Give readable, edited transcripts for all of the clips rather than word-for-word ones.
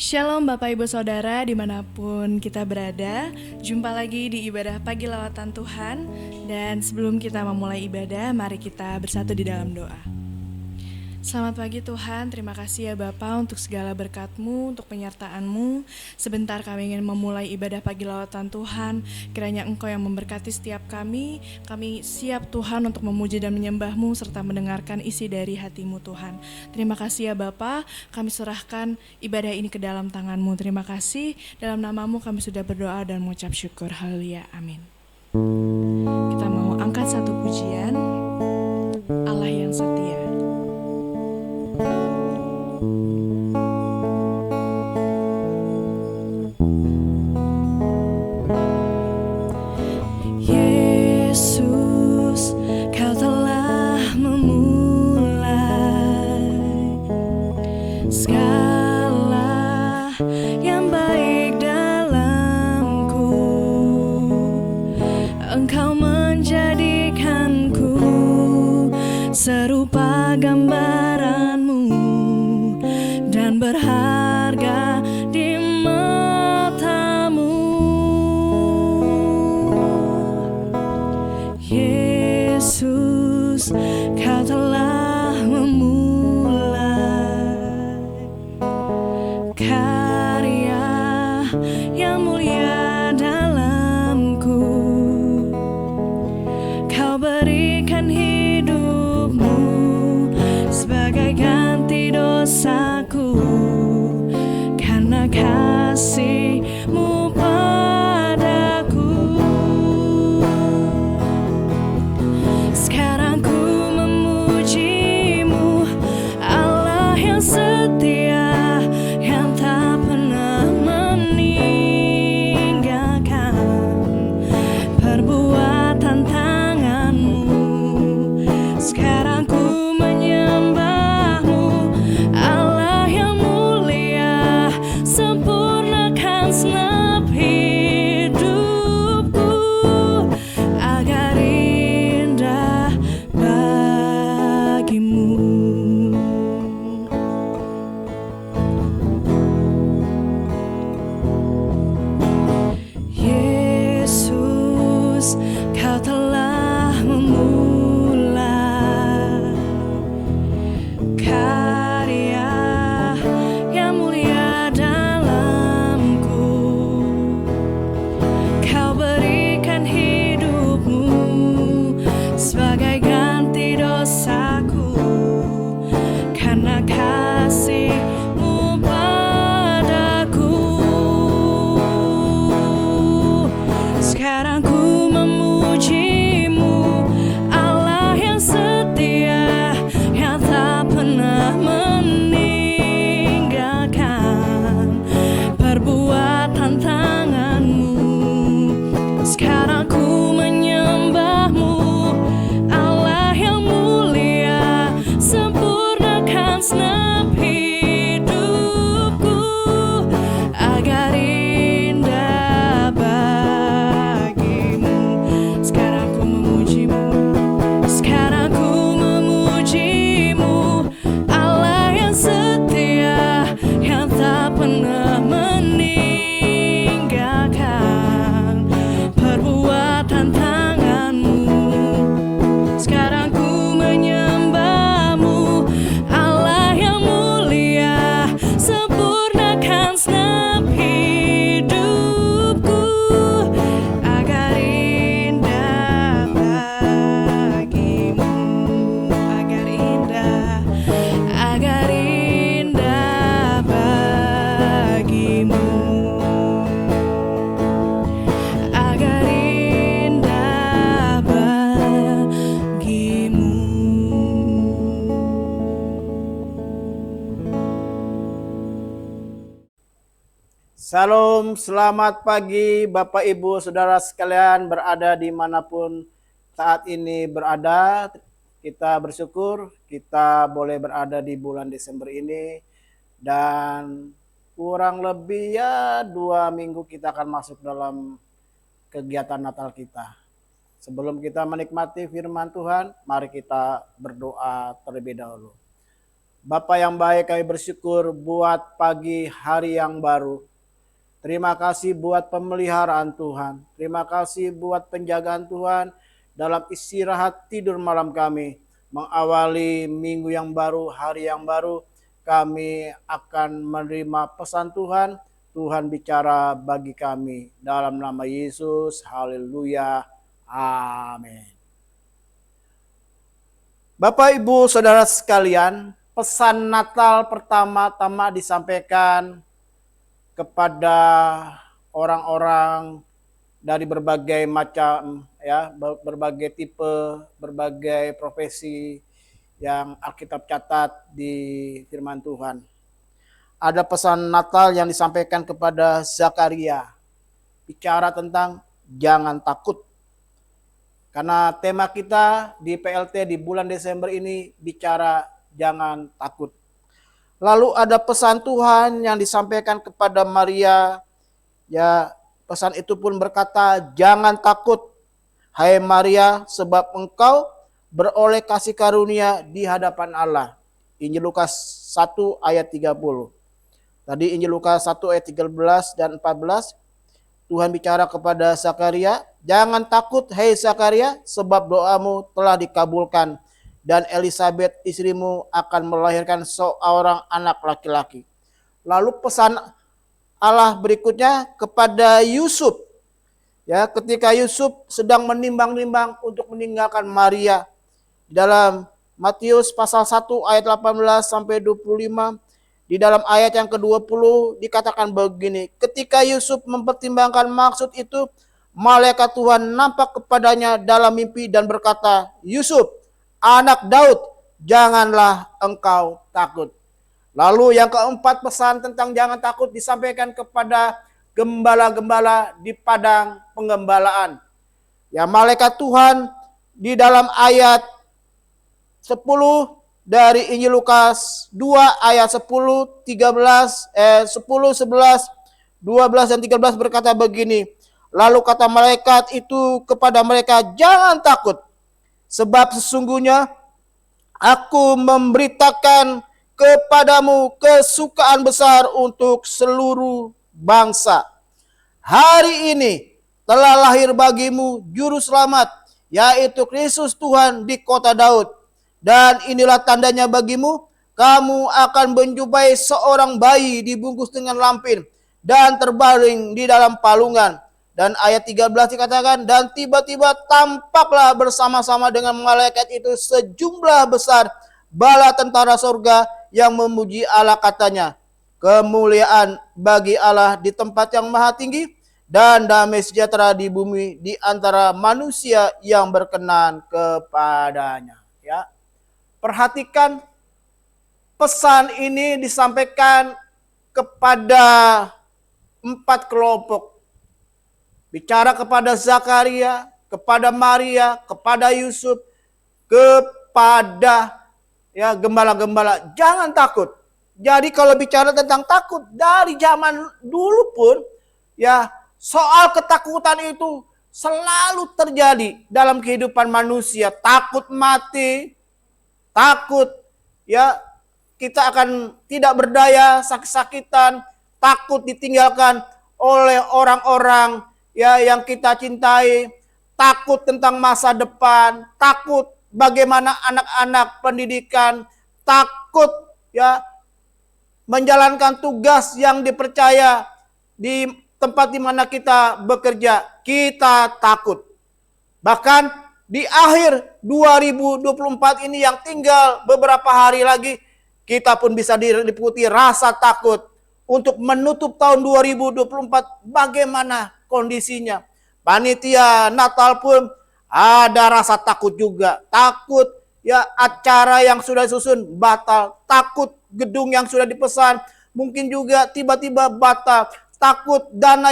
Shalom Bapak Ibu Saudara dimanapun kita berada. Jumpa lagi di ibadah pagi lawatan Tuhan. Dan sebelum kita memulai ibadah, mari kita bersatu di dalam doa. Selamat pagi Tuhan, terima kasih ya Bapa untuk segala berkat-Mu, untuk penyertaan-Mu. Sebentar kami ingin memulai ibadah pagi lawatan Tuhan. Kiranya Engkau yang memberkati setiap kami siap Tuhan untuk memuji dan menyembah-Mu serta mendengarkan isi dari hati-Mu Tuhan. Terima kasih ya Bapa, kami serahkan ibadah ini ke dalam tangan-Mu. Terima kasih, dalam nama-Mu kami sudah berdoa dan mengucap syukur. Haleluya, amin. Kita mau angkat satu pujian, Allah yang setia. Yesus, Kau telah memulai segala yang baik dalamku. Engkau menjadikanku serupa gambaran-Mu dan berharga di mata-Mu. Yesus, Kau telah memulai karya yang mulia dalamku. Kau berikan hidup-Mu sebagai ganti dosaku, karena kasih-Mu padaku. Sekarang ku memuji-Mu, Allah yang setia, yang tak pernah meninggalkan perbuatan tangan-Mu. Sekarang ku menyembah-Mu, Allah yang mulia, sempurnakan segenap hidupku agar indah bagi-Mu. Yesus, Kau telah memulai karya yang mulia dalamku. Kau berikan hidup-Mu sebagai ganti dosaku, karena kasih-Mu padaku. Sekarang ku memuji-Mu, Allah yang setia, yang tak pernah meninggalkan perbuatan tangan-Mu. Sekarang ku menyembah-Mu, Allah yang mulia, sempurnakan segenap hidupku agar indah bagi-Mu. Sekarang ku memuji-Mu, sekarang ku memuji-Mu, Allah yang setia, yang tak pernah meninggalkan perbuatan tangan-Mu. Sekarang ku menyembah-Mu, Allah yang mulia, sempurnakan segenap hidupku agar indah bagi-Mu, agar indah bagi-Mu, agar indah bagi-Mu. Salam, selamat pagi Bapak Ibu Saudara sekalian berada dimanapun saat ini berada. Kita bersyukur kita boleh berada di bulan Desember ini, dan kurang lebih ya 2 minggu kita akan masuk dalam kegiatan Natal kita. Sebelum kita menikmati firman Tuhan, mari kita berdoa terlebih dahulu. Bapa yang baik, kami bersyukur buat pagi hari yang baru. Terima kasih buat pemeliharaan Tuhan. Terima kasih buat penjagaan Tuhan dalam istirahat tidur malam kami. Mengawali minggu yang baru, hari yang baru, kami akan menerima pesan Tuhan. Tuhan bicara bagi kami. Dalam nama Yesus, haleluya, amin. Bapak, Ibu, Saudara sekalian, pesan Natal pertama-tama disampaikan kepada orang-orang dari berbagai macam berbagai tipe, berbagai profesi yang Alkitab catat di firman Tuhan. Ada pesan Natal yang disampaikan kepada Zakaria, bicara tentang jangan takut. Karena tema kita di PLT di bulan Desember ini bicara jangan takut. Lalu ada pesan Tuhan yang disampaikan kepada Maria. Ya, pesan itu pun berkata, jangan takut, hai Maria, sebab engkau beroleh kasih karunia di hadapan Allah. Injil Lukas 1 ayat 30. Tadi Injil Lukas 1 ayat 13 dan 14. Tuhan bicara kepada Zakaria, jangan takut, hai Zakaria, sebab doamu telah dikabulkan. Dan Elisabet istrimu akan melahirkan seorang anak laki-laki. Lalu pesan Allah berikutnya kepada Yusuf. Ya, ketika Yusuf sedang menimbang-nimbang untuk meninggalkan Maria. Dalam Matius pasal 1 ayat 18 sampai 25, di dalam ayat yang ke-20 dikatakan begini, ketika Yusuf mempertimbangkan maksud itu, malaikat Tuhan nampak kepadanya dalam mimpi dan berkata, Yusuf, anak Daud, janganlah engkau takut. Lalu yang keempat, pesan tentang jangan takut disampaikan kepada gembala-gembala di padang penggembalaan. Ya, malaikat Tuhan di dalam ayat 10 dari Injil Lukas 2 ayat 10, 13, 10, 11, 12 dan 13 berkata begini. Lalu kata malaikat itu kepada mereka, jangan takut. Sebab sesungguhnya aku memberitakan kepadamu kesukaan besar untuk seluruh bangsa. Hari ini telah lahir bagimu juru selamat, yaitu Kristus Tuhan di kota Daud. Dan inilah tandanya bagimu, kamu akan menjumpai seorang bayi dibungkus dengan lampin dan terbaring di dalam palungan. Dan ayat 13 dikatakan, dan tiba-tiba tampaklah bersama-sama dengan malaikat itu sejumlah besar bala tentara surga yang memuji Allah, katanya, kemuliaan bagi Allah di tempat yang maha tinggi dan damai sejahtera di bumi di antara manusia yang berkenan kepadanya. Ya. Perhatikan, pesan ini disampaikan kepada 4 kelompok. Bicara kepada Zakaria, kepada Maria, kepada Yusuf, kepada gembala-gembala. Jangan takut. Jadi kalau bicara tentang takut, dari zaman dulu pun ya soal ketakutan itu selalu terjadi dalam kehidupan manusia. Takut mati, takut ya kita akan tidak berdaya, sakit-sakitan, takut ditinggalkan oleh orang-orang ya yang kita cintai, takut tentang masa depan, takut bagaimana anak-anak pendidikan, takut ya menjalankan tugas yang dipercaya di tempat di mana kita bekerja, kita takut. Bahkan di akhir 2024 ini yang tinggal beberapa hari lagi, kita pun bisa diliputi rasa takut untuk menutup tahun 2024 bagaimana kondisinya. Panitia Natal pun ada rasa takut juga. Takut ya acara yang sudah disusun batal. Takut gedung yang sudah dipesan mungkin juga tiba-tiba batal. Takut dana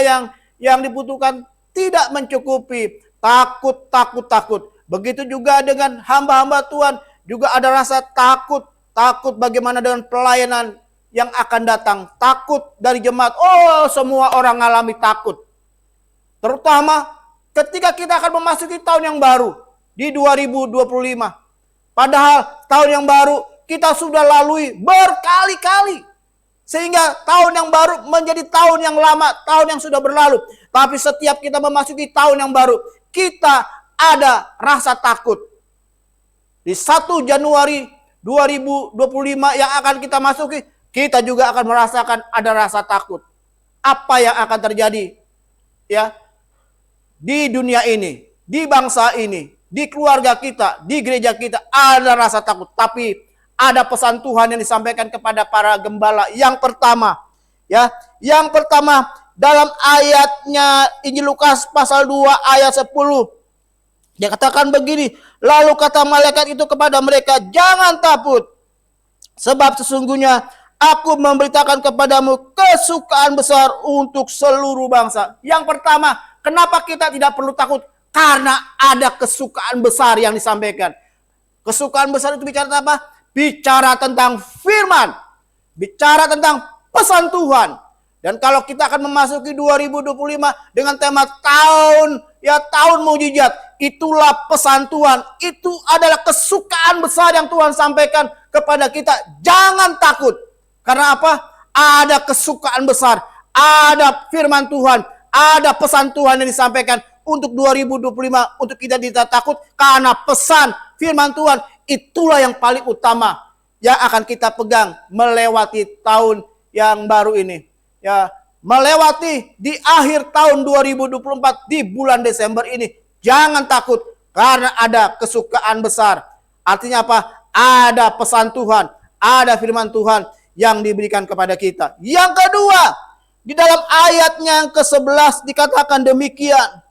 yang dibutuhkan tidak mencukupi. Takut. Begitu juga dengan hamba-hamba Tuhan. Juga ada rasa takut. Takut bagaimana dengan pelayanan yang akan datang. Takut dari jemaat. Oh, semua orang mengalami takut. Terutama ketika kita akan memasuki tahun yang baru di 2025. Padahal tahun yang baru kita sudah lalui berkali-kali. Sehingga tahun yang baru menjadi tahun yang lama, tahun yang sudah berlalu. Tapi setiap kita memasuki tahun yang baru, kita ada rasa takut. Di 1 Januari 2025 yang akan kita masuki, kita juga akan merasakan ada rasa takut. Apa yang akan terjadi ya di dunia ini, di bangsa ini, di keluarga kita, di gereja kita, ada rasa takut. Tapi ada pesan Tuhan yang disampaikan kepada para gembala. Yang pertama, ya, yang pertama dalam ayatnya Injil Lukas pasal 2 ayat 10. Dia katakan begini, lalu kata malaikat itu kepada mereka, jangan takut, sebab sesungguhnya aku memberitakan kepadamu kesukaan besar untuk seluruh bangsa. Yang pertama, kenapa kita tidak perlu takut? Karena ada kesukaan besar yang disampaikan. Kesukaan besar itu bicara apa? Bicara tentang firman, bicara tentang pesan Tuhan. Dan kalau kita akan memasuki 2025 dengan tema tahun mujizat, itulah pesan Tuhan. Itu adalah kesukaan besar yang Tuhan sampaikan kepada kita. Jangan takut. Karena apa? Ada kesukaan besar, ada firman Tuhan, ada pesan Tuhan yang disampaikan untuk 2025, untuk kita tidak takut karena pesan firman Tuhan. Itulah yang paling utama yang akan kita pegang melewati tahun yang baru ini. Ya, melewati di akhir tahun 2024 di bulan Desember ini. Jangan takut karena ada kesukaan besar. Artinya apa? Ada pesan Tuhan, ada firman Tuhan yang diberikan kepada kita. Yang kedua, di dalam ayatnya yang ke-11 dikatakan demikian.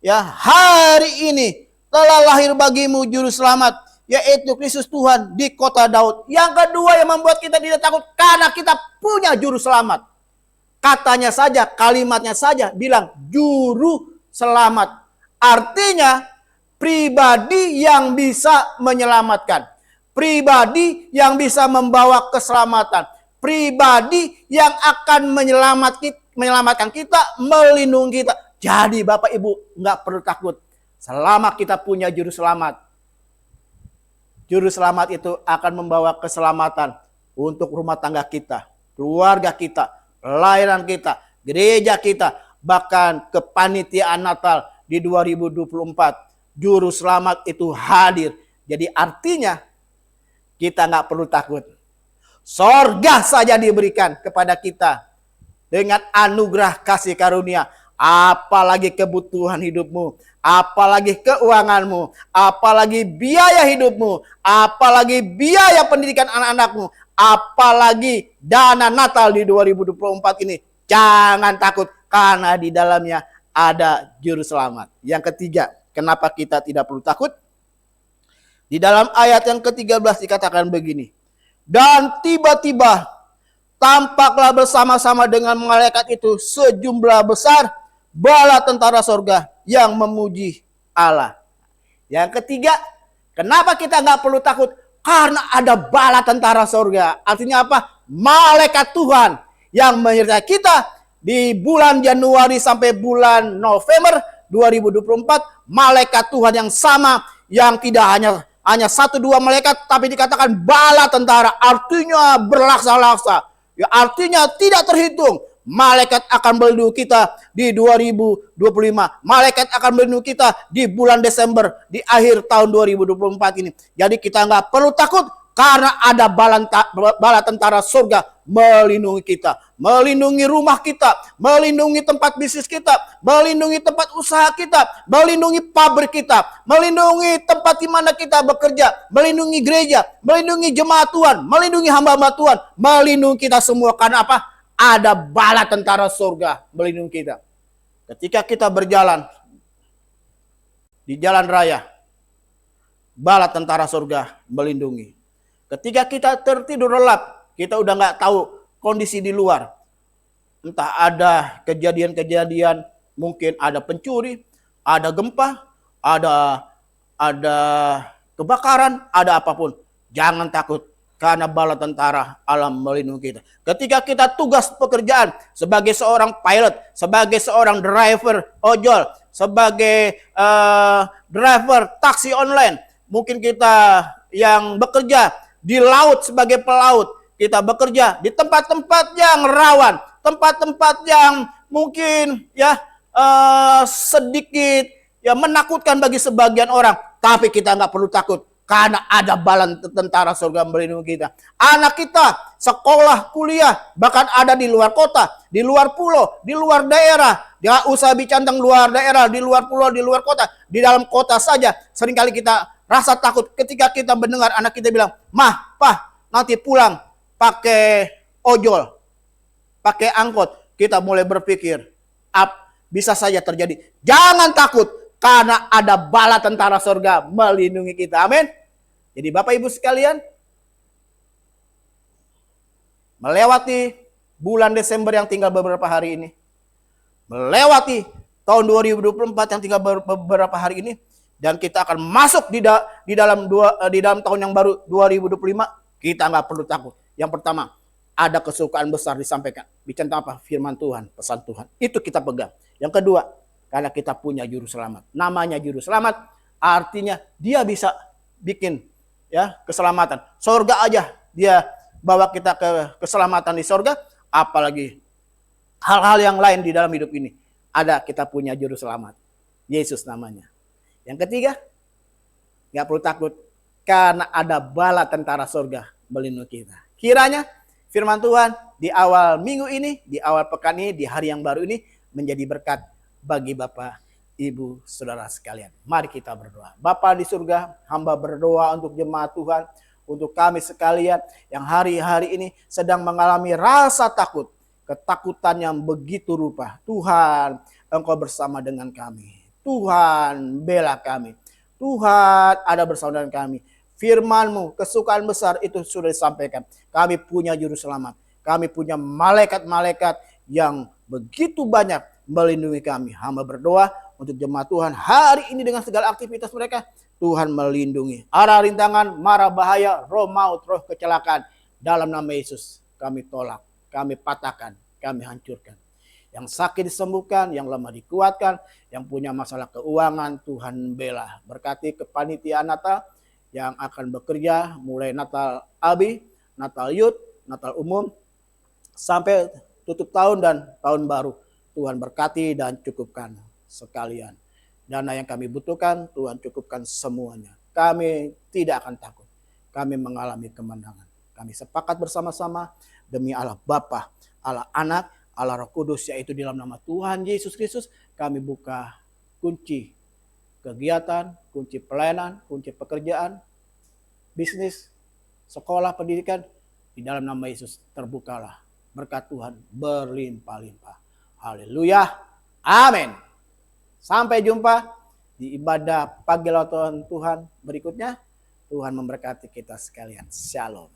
Ya, hari ini telah lahir bagimu juru selamat, yaitu Kristus Tuhan di kota Daud. Yang kedua yang membuat kita tidak takut karena kita punya juru selamat. Katanya saja, kalimatnya saja bilang juru selamat. Artinya pribadi yang bisa menyelamatkan. Pribadi yang bisa membawa keselamatan. Pribadi yang akan menyelamatkan kita, melindungi kita. Jadi Bapak Ibu nggak perlu takut. Selama kita punya juru selamat. Juru selamat itu akan membawa keselamatan untuk rumah tangga kita, keluarga kita, pelayanan kita, gereja kita, bahkan kepanitiaan Natal di 2024. Juru selamat itu hadir. Jadi artinya kita nggak perlu takut. Sorga saja diberikan kepada kita dengan anugerah kasih karunia. Apalagi kebutuhan hidupmu, apalagi keuanganmu, apalagi biaya hidupmu, apalagi biaya pendidikan anak-anakmu, apalagi dana Natal di 2024 ini. Jangan takut karena di dalamnya ada juru selamat. Yang ketiga, kenapa kita tidak perlu takut? Di dalam ayat yang ke-13 dikatakan begini. Dan tiba-tiba tampaklah bersama-sama dengan malaikat itu sejumlah besar bala tentara sorga yang memuji Allah. Yang ketiga, kenapa kita nggak perlu takut? Karena ada bala tentara sorga. Artinya apa? Malaikat Tuhan yang menyertai kita di bulan Januari sampai bulan November 2024. Malaikat Tuhan yang sama, yang tidak hanya 1-2 malaikat, tapi dikatakan bala tentara. Artinya berlaksa-laksa. Ya, artinya tidak terhitung. Malaikat akan melindungi kita di 2025. Malaikat akan melindungi kita di bulan Desember, di akhir tahun 2024 ini. Jadi kita nggak perlu takut karena ada bala tentara surga melindungi kita. Melindungi rumah kita, melindungi tempat bisnis kita, melindungi tempat usaha kita, melindungi pabrik kita, melindungi tempat di mana kita bekerja, melindungi gereja, melindungi jemaat Tuhan, melindungi hamba-hamba Tuhan, melindungi kita semua. Karena apa? Ada bala tentara surga melindungi kita. Ketika kita berjalan di jalan raya, bala tentara surga melindungi. Ketika kita tertidur lelap, kita udah nggak tahu kondisi di luar. Entah ada kejadian-kejadian, mungkin ada pencuri, ada gempa, ada kebakaran, ada apapun. Jangan takut. Karena bala tentara alam melindungi kita. Ketika kita tugas pekerjaan sebagai seorang pilot, sebagai seorang driver ojol, sebagai driver taksi online, mungkin kita yang bekerja di laut sebagai pelaut. Kita bekerja di tempat-tempat yang rawan, tempat-tempat yang mungkin ya sedikit ya menakutkan bagi sebagian orang. Tapi kita nggak perlu takut karena ada bala tentara surga melindungi kita. Anak kita sekolah, kuliah, bahkan ada di luar kota, di luar pulau, di luar daerah. Dia usah bicara tentang luar daerah, di luar pulau, di luar kota, di dalam kota saja. Seringkali kita rasa takut ketika kita mendengar anak kita bilang, "Mah, Pah, nanti pulang pakai ojol, pakai angkot." Kita mulai berpikir, bisa saja terjadi. Jangan takut, karena ada bala tentara surga melindungi kita. Amin. Jadi Bapak Ibu sekalian, melewati bulan Desember yang tinggal beberapa hari ini, melewati tahun 2024 yang tinggal beberapa hari ini, dan kita akan masuk di dalam tahun yang baru 2025, kita nggak perlu takut. Yang pertama, ada kesukaan besar disampaikan. Bicara apa? Firman Tuhan, pesan Tuhan. Itu kita pegang. Yang kedua, karena kita punya juru selamat. Namanya juru selamat, artinya dia bisa bikin ya keselamatan. Sorga aja dia bawa kita ke keselamatan di sorga, apalagi hal-hal yang lain di dalam hidup ini. Ada, kita punya juru selamat. Yesus namanya. Yang ketiga, nggak perlu takut karena ada bala tentara sorga melindungi kita. Kiranya firman Tuhan di awal minggu ini, di awal pekan ini, di hari yang baru ini menjadi berkat bagi Bapak, Ibu, Saudara sekalian. Mari kita berdoa. Bapa di surga, hamba berdoa untuk jemaat Tuhan, untuk kami sekalian yang hari-hari ini sedang mengalami rasa takut, ketakutan yang begitu rupa. Tuhan, Engkau bersama dengan kami. Tuhan, bela kami. Tuhan, ada bersama dengan kami. Firman-Mu, kesukaan besar itu sudah disampaikan. Kami punya juru selamat. Kami punya malaikat-malaikat yang begitu banyak melindungi kami. Hamba berdoa untuk jemaat Tuhan hari ini dengan segala aktivitas mereka. Tuhan melindungi. Arah rintangan, mara bahaya, roh maut, roh kecelakaan. Dalam nama Yesus kami tolak, kami patahkan, kami hancurkan. Yang sakit disembuhkan, yang lemah dikuatkan, yang punya masalah keuangan, Tuhan bela. Berkati kepanitiaan Natal yang akan bekerja mulai Natal Abi, Natal Youth, Natal Umum, sampai tutup tahun dan tahun baru. Tuhan berkati dan cukupkan sekalian. Dana yang kami butuhkan, Tuhan cukupkan semuanya. Kami tidak akan takut. Kami mengalami kemenangan. Kami sepakat bersama-sama demi Allah Bapa, Allah Anak, Allah Roh Kudus, yaitu di dalam nama Tuhan Yesus Kristus, kami buka kunci kegiatan, kunci pelayanan, kunci pekerjaan, bisnis, sekolah, pendidikan, di dalam nama Yesus terbukalah. Berkat Tuhan berlimpah-limpah. Haleluya. Amin. Sampai jumpa di ibadah pagi lawatan Tuhan berikutnya. Tuhan memberkati kita sekalian. Shalom.